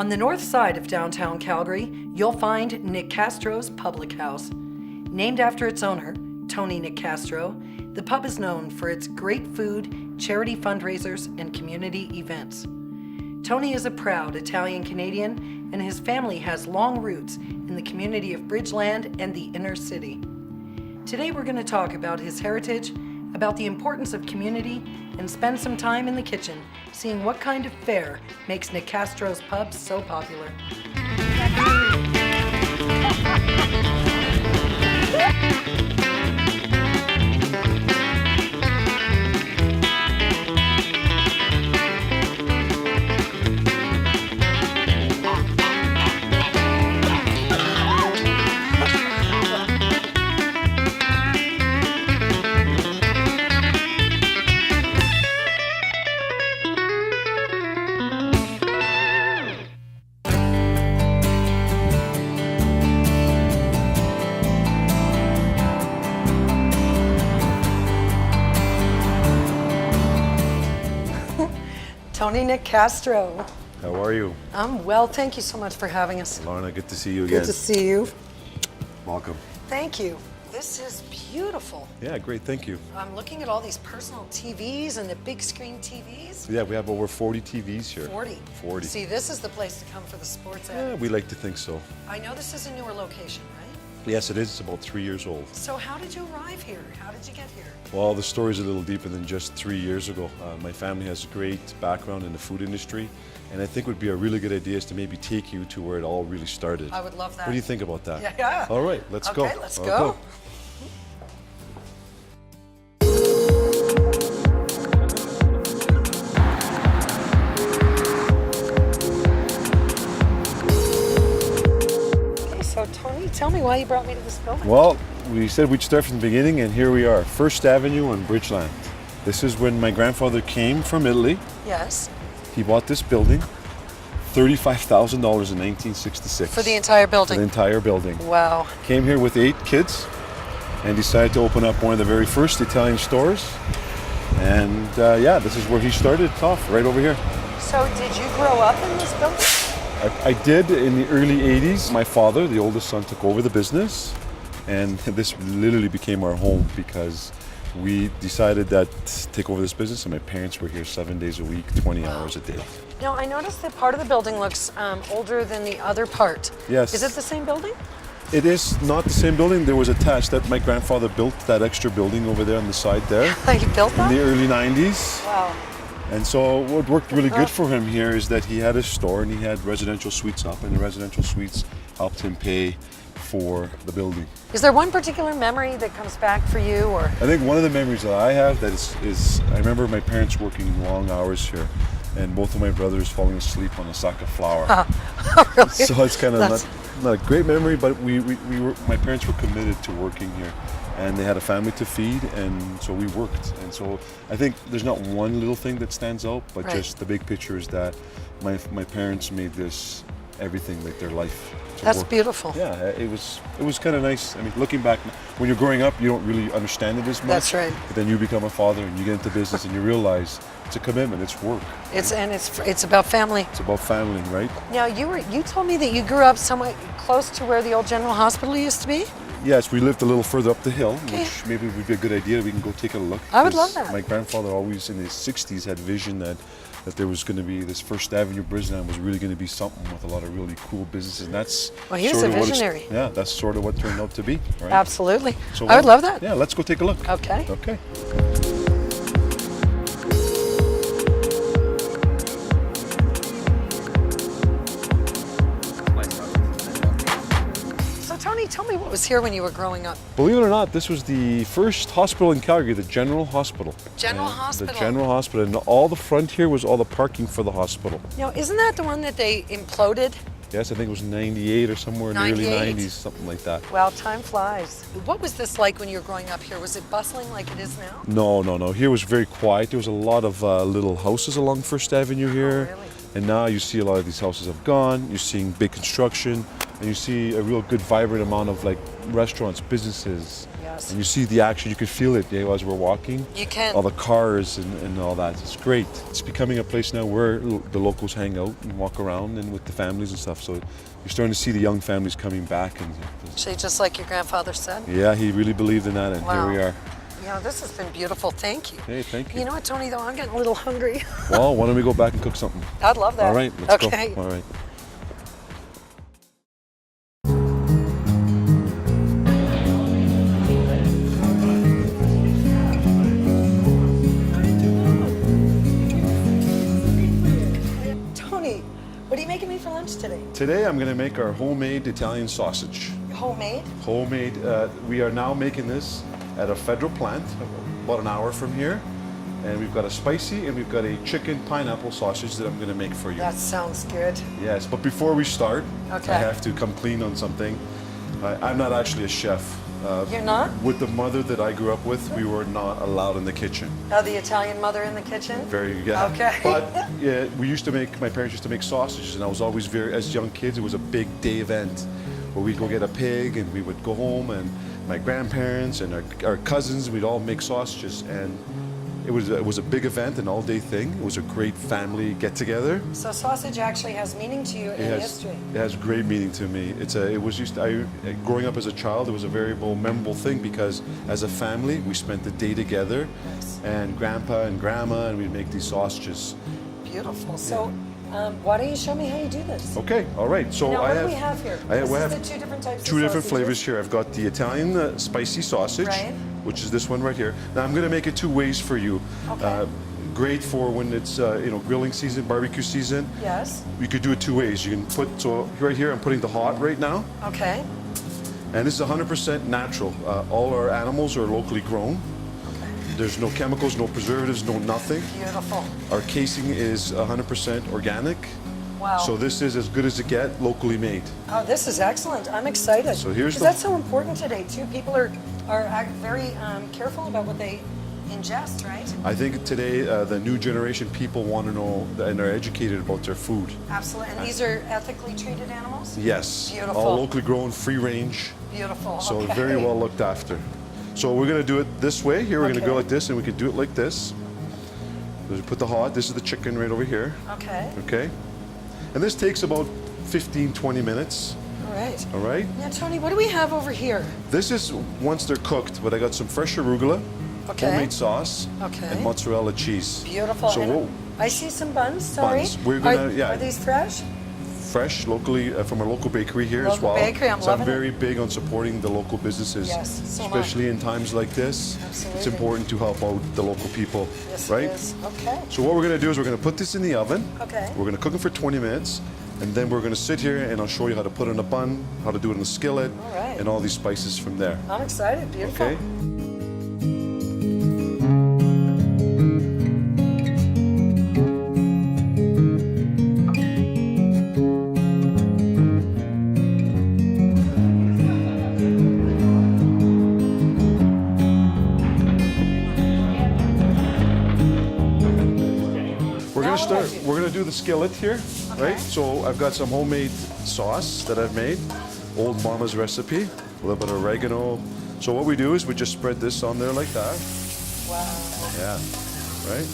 On the north side of downtown Calgary, you'll find Nicastro's Public House. Named after its owner, Tony Nicastro, the pub is known for its great food, charity fundraisers, and community events. Tony is a proud Italian Canadian, and his family has long roots in the community of Bridgeland and the inner city. Today we're going to talk about his heritage, about the importance of community, and spend some time in the kitchen seeing what kind of fare makes Nicastro's pub so popular. Tony Nicastro. How are you? I'm well, thank you so much for having us. Lorna, good to see you again. Good to see you. Welcome. Thank you. This is beautiful. Yeah, great, thank you. I'm looking at all these personal TVs and the big screen TVs. Yeah, we have over 40 TVs here. 40? See, this is the place to come for the sports ad. Yeah, we like to think so. I know this is a newer location, right? Yes, it is. It's about 3 years old. So how did you arrive here? How did you get here? Well, the story's a little deeper than just 3 years ago. My family has a great background in the food industry, and I think it would be a really good idea is to maybe take you to where it all really started. I would love that. What do you think about that? Yeah. All right, let's go. Okay, let's go. So Tony, tell me why you brought me to this building. Well, we said we'd start from the beginning, and here we are, First Avenue on Bridgeland. This is when my grandfather came from Italy. Yes. He bought this building, $35,000 in 1966. For the entire building? For the entire building. Wow. Came here with 8 kids and decided to open up one of the very first Italian stores. And yeah, this is where he started off, right over here. So did you grow up in this building? I did in the early 80s. My father, the oldest son, took over the business, and this literally became our home because we decided that to take over this business, and my parents were here 7 days a week, 20 hours a day. Now, I noticed that part of the building looks older than the other part. Yes. Is it the same building? It is not the same building. There was attached that my grandfather built that extra building over there on the side there. He built that? In the early 90s. Wow. And so what worked really good for him here is that he had a store and he had residential suites up, and the residential suites helped him pay for the building. Is there one particular memory that comes back for you, or? I think one of the memories that I have that is I remember my parents working long hours here, and both of my brothers falling asleep on a sack of flour. Oh, really? So it's kind of not a great memory, but my parents were committed to working here, and they had a family to feed, and so we worked. And so I think there's not one little thing that stands out, but just the big picture is that my parents made this everything, like their life. That's beautiful. Yeah, it was kind of nice. I mean, looking back, when you're growing up, you don't really understand it as much. That's right. But then you become a father and you get into business and you realize it's a commitment, it's work. It's about family. It's about family, right? Now, you told me that you grew up somewhat close to where the old General Hospital used to be? Yes, we lived a little further up the hill, which maybe would be a good idea. We can go take a look. I would love that. My grandfather always in his 60s had vision that there was going to be this First Avenue Bridgeland was really going to be something with a lot of really cool businesses, and that's he's a visionary. Yeah, that's sort of what turned out to be. Right? Absolutely. So I would love that. Yeah, let's go take a look. Okay. Okay. Tony, tell me what was here when you were growing up. Believe it or not, this was the first hospital in Calgary, the General Hospital. General Hospital? The General Hospital. And all the front here was all the parking for the hospital. Now, isn't that the one that they imploded? Yes, I think it was 98 or somewhere in the early 90s, something like that. Well, time flies. What was this like when you were growing up here? Was it bustling like it is now? No. Here was very quiet. There was a lot of little houses along First Avenue here. Oh, really? And now you see a lot of these houses have gone. You're seeing big construction. And you see a real good, vibrant amount of like restaurants, businesses. Yeah, does. And you see the action, you can feel it as we're walking. You can. All the cars and all that. It's great. It's becoming a place now where the locals hang out and walk around and with the families and stuff. So you're starting to see the young families coming back. And Actually, just like your grandfather said. yeah, he really believed in that, and Wow. here we are. Yeah, this has been beautiful. Thank you. Hey, thank you. You know what, Tony, though? I'm getting a little hungry. Well, why don't we go back and cook something? I'd love that. All right, let's Okay. go. All right. Tony, what are you making me for lunch today? Today I'm going to make our homemade Italian sausage. Homemade? Homemade. We are now making this at a federal plant, about an hour from here. And we've got a spicy and we've got a chicken pineapple sausage that I'm going to make for you. That sounds good. Yes, but before we start, Okay. I have to come clean on something. I'm not actually a chef. You're not? With the mother that I grew up with, we were not allowed in the kitchen. Oh, the Italian mother in the kitchen? Yeah. Okay. But yeah, my parents used to make sausages, and I was always as young kids, it was a big day event where we'd go get a pig and we would go home, and my grandparents and our cousins, we'd all make sausages, and it was a big event, an all-day thing. It was a great family get-together. So sausage actually has meaning to you in history. It has great meaning to me. Growing up as a child, it was a very memorable thing because as a family, we spent the day together, Nice. and grandpa and grandma, and we'd make these sausages. Beautiful. So, why don't you show me how you do this? Okay, all right. So Now, I what have, do we have here? I This have is the two different types two of different sausages. flavors here. I've got the Italian spicy sausage, Right. which is this one right here. Now I'm going to make it two ways for you. Okay. Great for when it's grilling season, barbecue season. Yes. You could do it two ways. You can so right here I'm putting the hot right now, Okay. and this is 100% natural. All our animals are locally grown. There's no chemicals, no preservatives, no nothing. Beautiful. Our casing is 100% organic. Wow. So this is as good as it gets, locally made. Oh, this is excellent. I'm excited. So here's Because the- that's so important today, too. People are very careful about what they ingest, right? I think today the new generation people want to know and are educated about their food. Absolutely. And these are ethically treated animals? Yes, Beautiful. all locally grown, free range, Beautiful. so Okay. very well looked after. So we're going to do it this way. Here we're going to go Okay. like this, and we can do it like this. So we put the hot. This is the chicken right over here. Okay. Okay, and this takes about 15, 20 minutes. All right. All right. Now, Tony, what do we have over here? This is once they're cooked, but I got some fresh arugula, Okay. homemade sauce, Okay. and mozzarella cheese. Beautiful. So And we'll, I see some buns, sorry. Buns. We're gonna- yeah. Are these fresh? fresh locally from our local bakery here as Local well. bakery, I'm so loving I'm it. very big on supporting the local businesses, Yes, so am I. especially in times like this. It's Absolutely. important to help out the local people, Yes, right? it is. Okay. So what we're going to do is we're going to put this in the oven. Okay. We're going to cook it for 20 minutes, and then we're going to sit here and I'll show you how to put it in a bun, how to do it in a skillet, All right. and all these spices from there. I'm excited. Beautiful. Okay. We're gonna do the skillet here, right? So I've got some homemade sauce that I've made, old mama's recipe, a little bit of oregano. So what we do is we just spread this on there like that. Wow. Yeah, right?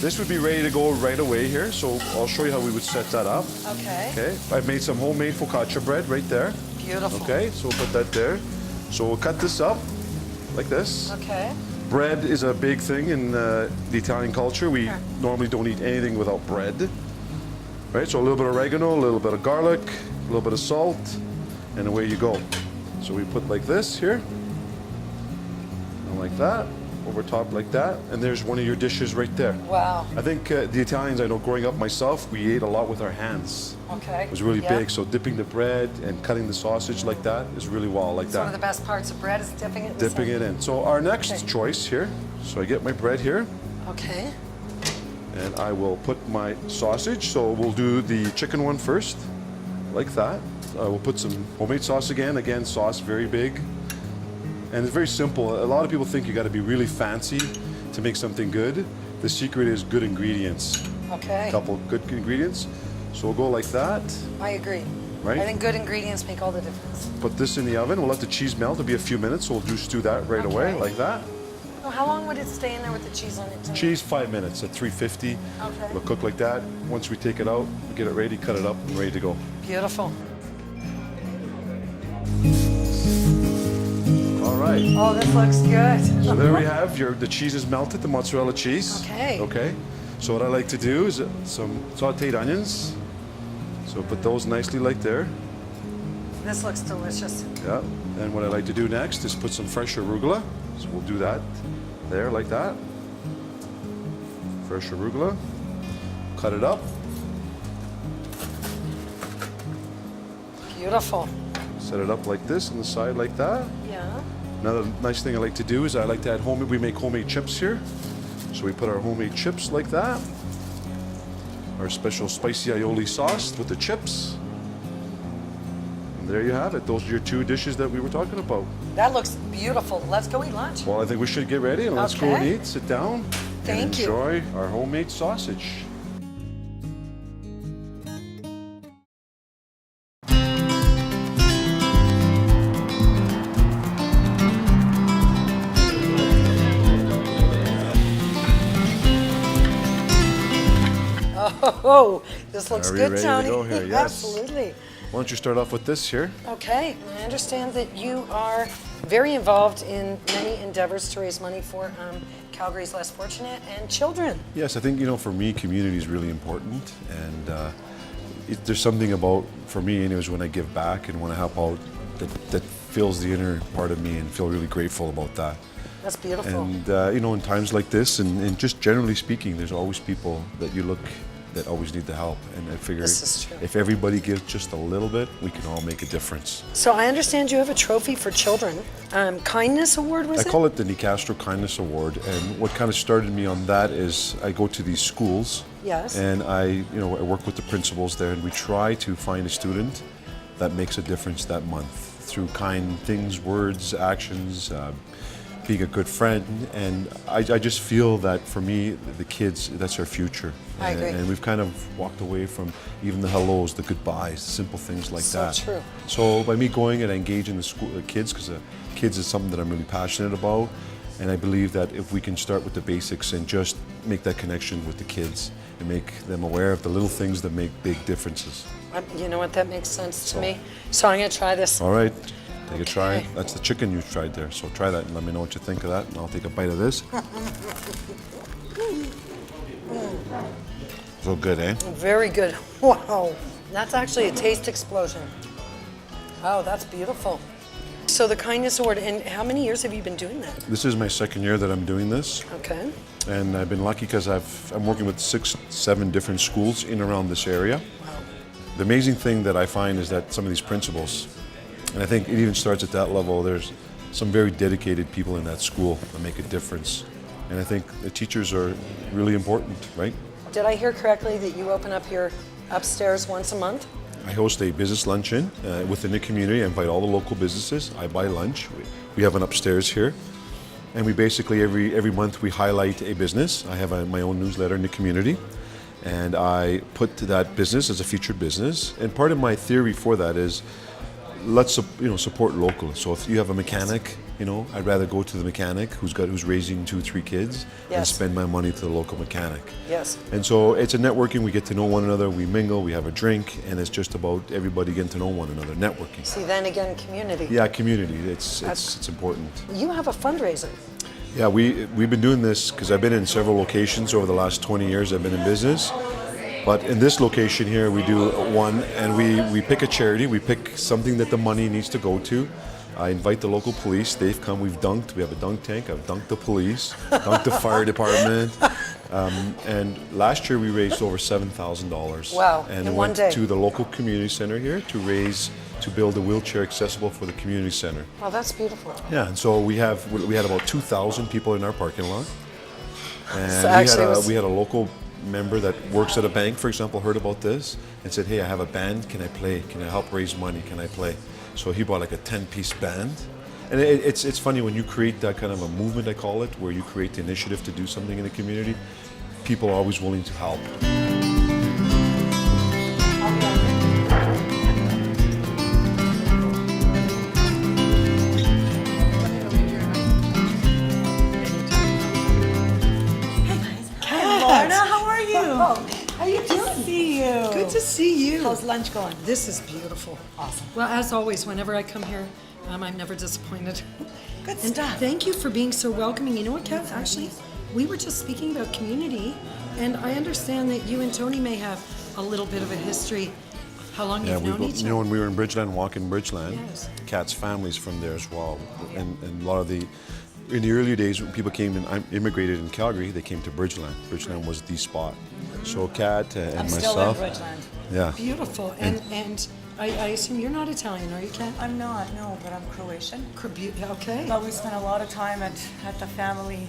This would be ready to go right away here, so I'll show you how we would set that up. Okay. Okay, I've made some homemade focaccia bread right there. Beautiful. Okay, so we'll put that there. So we'll cut this up like this. Okay. Bread is a big thing in the Italian culture. We normally don't eat anything without bread. Right, so a little bit of oregano, a little bit of garlic, a little bit of salt, and away you go. So we put like this here, and like that, over top like that, and there's one of your dishes right there. Wow. I think the Italians, I know growing up myself, we ate a lot with our hands. Okay. It was really Yeah. big, so dipping the bread and cutting the sausage like that is really well like It's one of that. the best parts of bread is dipping it in Dipping it in. So our next Okay. choice here, so I get my bread here, Okay. and I will put my sausage. So we'll do the chicken one first, like that. We'll put some homemade sauce again. Again, sauce very big. And it's very simple. A lot of people think you got to be really fancy to make something good. The secret is good ingredients. Okay. A couple good ingredients. So we'll go like that. I agree. right? I think good ingredients make all the difference. Put this in the oven. We'll let the cheese melt. It'll be a few minutes, so we'll just do that right away, like that. Oh, how long would it stay in there with the cheese on it? Cheese, 5 minutes at 350. Okay. It'll cook like that. Once we take it out, we get it ready, cut it up, and ready to go. Beautiful. All right. Oh, this looks good. So there we have the cheese is melted, the mozzarella cheese. Okay. Okay. So what I like to do is some sautéed onions. So put those nicely like there. This looks delicious. Yeah. And what I like to do next is put some fresh arugula. So we'll do that there like that. Fresh arugula. Cut it up. Beautiful. Set it up like this on the side like that. Yeah. Another nice thing I like to do is I like to add we make homemade chips here. So we put our homemade chips like that. Our special spicy aioli sauce with the chips. And there you have it. Those are your two dishes that we were talking about. That looks beautiful. Let's go eat lunch. Well, I think we should get ready and let's go and Okay. eat. Sit down Thank and you. enjoy our homemade sausage. Oh, this looks Are we good, ready to Tony. go here? Yes. Absolutely. Why don't you start off with this here? Okay, I understand that you are very involved in many endeavors to raise money for Calgary's less fortunate and children. Yes, I think, for me, community is really important. And there's something about, for me anyways, when I give back and when I help out, that fills the inner part of me and feel really grateful about that. That's beautiful. And, in times like this, and just generally speaking, there's always people that you look that always need the help. And I figure This is true. if everybody gives just a little bit, we can all make a difference. So I understand you have a trophy for children. Kindness Award, was I it? call it the Nicastro Kindness Award, and what kind of started me on that is I go to these schools, Yes. and I work with the principals there, and we try to find a student that makes a difference that month through kind things, words, actions, being a good friend, and I just feel that for me, the kids, that's our future. I agree. And we've kind of walked away from even the hellos, the goodbyes, simple things like So that. true. So by me going and engaging the kids, because kids is something that I'm really passionate about, and I believe that if we can start with the basics and just make that connection with the kids and make them aware of the little things that make big differences. You know what? That makes sense to me. So I'm going to try this. All right, take a try. Okay. That's the chicken you tried there, so try that and let me know what you think of that, and I'll take a bite of this. So good, eh? Very good. Wow. That's actually a taste explosion. Oh, that's beautiful. So the Kindness Award, and how many years have you been doing that? This is my second year that I'm doing this, Okay. and I've been lucky because I'm working with 6, 7 different schools in around this area. Wow. The amazing thing that I find is that some of these principals, and I think it even starts at that level, there's some very dedicated people in that school that make a difference. And I think the teachers are really important, right? Did I hear correctly that you open up here upstairs once a month? I host a business luncheon within the community. I invite all the local businesses. I buy lunch. We have an upstairs here. And we basically, every month, we highlight a business. I have my own newsletter in the community. And I put that business as a featured business. And part of my theory for that is, let's support local. So if you have a mechanic, I'd rather go to the mechanic who's raising 2, 3 kids and Yes. spend my money to the local mechanic. Yes. And so it's a networking. We get to know one another. We mingle. We have a drink, and it's just about everybody getting to know one another, networking. See, then again, community. Yeah, community. It's important. You have a fundraiser. Yeah, we've been doing this because I've been in several locations over the last 20 years. I've been in business. But in this location here, we do one, and we pick a charity. We pick something that the money needs to go to. I invite the local police. They've come. We've dunked. We have a dunk tank. I've dunked the police, dunked the fire department. And last year we raised over $7,000. Wow, And in we one went day. to the local community center here to build a wheelchair accessible for the community center. Oh, that's beautiful. Yeah, and so we had about 2,000 people in our parking lot. And So actually it was- we had a local member that works at a bank, for example, heard about this and said, "Hey, I have a band. Can I play? Can I help raise money? Can I play?" So he bought like a 10-piece band. And it's funny when you create that kind of a movement, I call it, where you create the initiative to do something in the community, people are always willing to help. see you. Good to see you. How's lunch going? This is beautiful. Awesome. Well, as always, whenever I come here, I'm never disappointed. Good And stuff. thank you for being so welcoming. You know what, Kat? Actually, we were just speaking about community, and I understand that you and Tony may have a little bit of a history. How long Yeah, you've known each you know, when we were in Bridgeland, walking Bridgeland, Yes. Kat's family's from there as well. And a lot of in the early days when people came and immigrated in Calgary, they came to Bridgeland. Bridgeland was the spot. So Kat and I'm myself. still in Bridgeland. Yeah. Beautiful. And I assume you're not Italian, are you, Kat? I'm not, no, but I'm Croatian. Okay. But we spent a lot of time at the family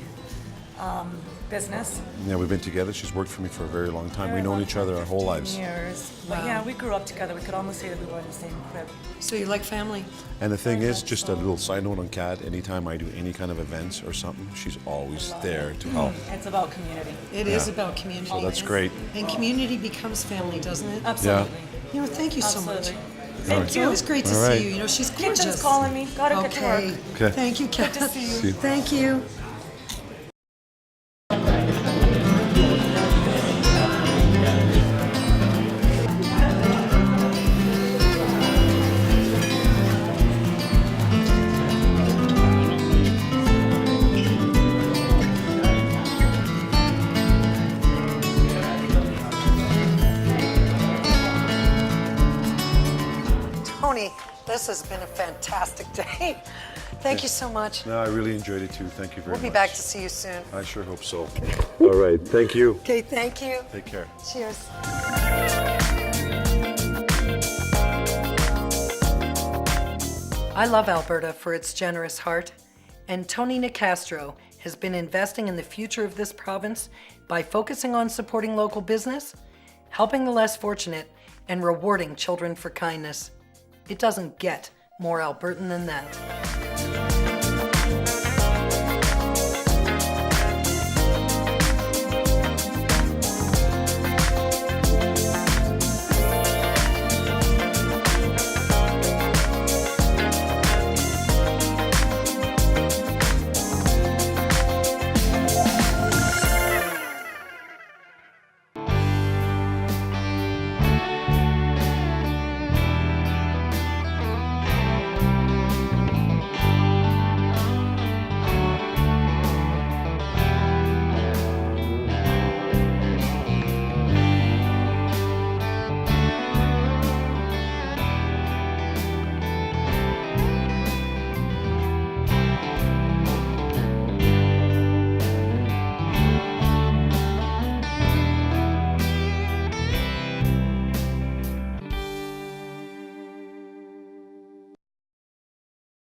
business. Yeah, we've been together. She's worked for me for a very long time. We've known each other our whole 15 lives. Years. But Wow. yeah, we grew up together. We could almost say that we were in the same crib. So you like family? And the thing is, just a little side note on Kat, anytime I do any kind of events or something, she's always there to help. It's about community. It is Yeah. about community. So that's great. And community becomes family, doesn't it? Absolutely. You know, thank you so much. Absolutely. All Thank right. It's you. always great to All right. see you. You know, she's gorgeous. Kitchen's calling me. Gotta get to Okay. work. Okay. Thank you, Kat. to see you. See you. Thank you. Tony, this has been a fantastic day. Thank you so much. No, I really enjoyed it too. Thank you very We'll much. be back to see you soon. I sure hope so. All right. Thank you. Okay, thank you. Take care. Cheers. I love Alberta for its generous heart, and Tony Nicastro has been investing in the future of this province by focusing on supporting local business, helping the less fortunate, and rewarding children for kindness. It doesn't get more Albertan than that.